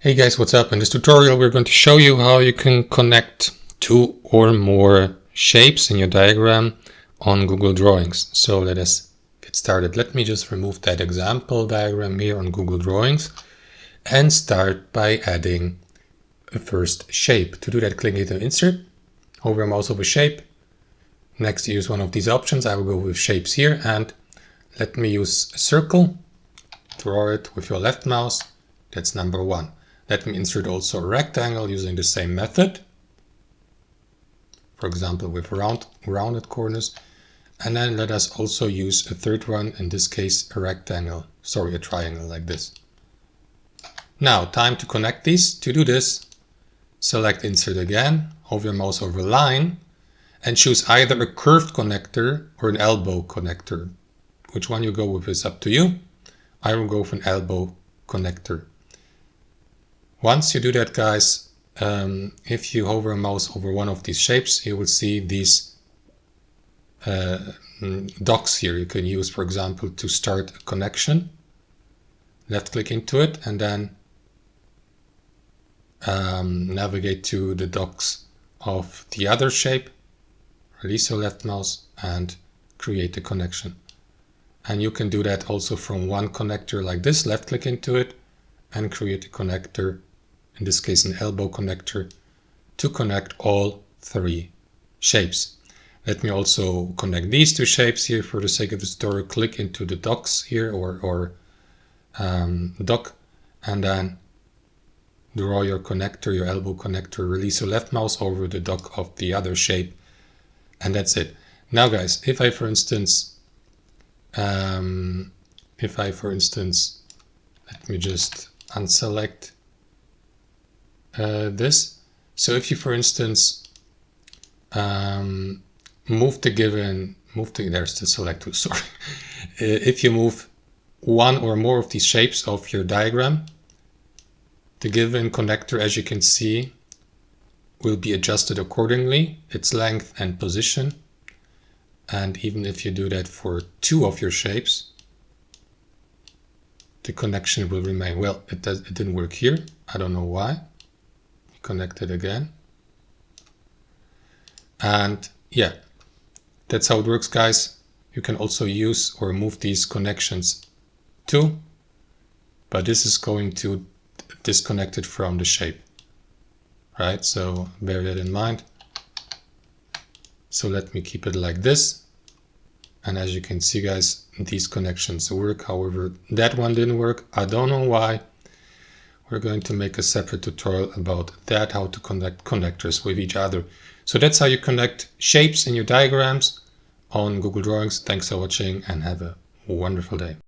Hey guys, what's up? In this tutorial we're going to show you how you can connect two or more shapes in your diagram on Google Drawings. So let us get started. Let me just remove that example diagram here on Google Drawings and start by adding a first shape. To do that, click into Insert, hover mouse over Shape. Next, use one of these options. I will go with Shapes here and let me use a circle. Draw it with your left mouse. That's number 1. Let me insert also a rectangle using the same method. For example, with rounded corners. And then let us also use a third one, in this case a triangle like this. Now, time to connect these. To do this, select Insert again, hover your mouse over Line, and choose either a curved connector or an elbow connector. Which one you go with is up to you. I will go with an elbow connector. Once you do that, guys, if you hover a mouse over one of these shapes, you will see these dots here. You can use, for example, to start a connection. Left click into it and then navigate to the dots of the other shape. Release your left mouse and create a connection. And you can do that also from one connector like this. Left click into it and create a connector, in this case an elbow connector, to connect all 3 shapes. Let me also connect these 2 shapes here for the sake of the tutorial. Click into the dots here or dock, and then draw your connector, your elbow connector. Release your left mouse over the dock of the other shape, and that's it. Now guys, if I for instance let me just unselect this. So if you for instance there's the select tool, sorry. If you move one or more of these shapes of your diagram, the given connector, as you can see, will be adjusted accordingly, its length and position. And even if you do that for 2 of your shapes, the connection will remain. Well, it didn't work here. I don't know why. Connect it again. And yeah, that's how it works, guys. You can also use or move these connections too, but this is going to disconnect it from the shape, right? So bear that in mind. So let me keep it like this. And as you can see, guys, these connections work. However, that one didn't work. I don't know why. We're going to make a separate tutorial about that, how to connect connectors with each other. So that's how you connect shapes in your diagrams on Google Drawings. Thanks for watching and have a wonderful day.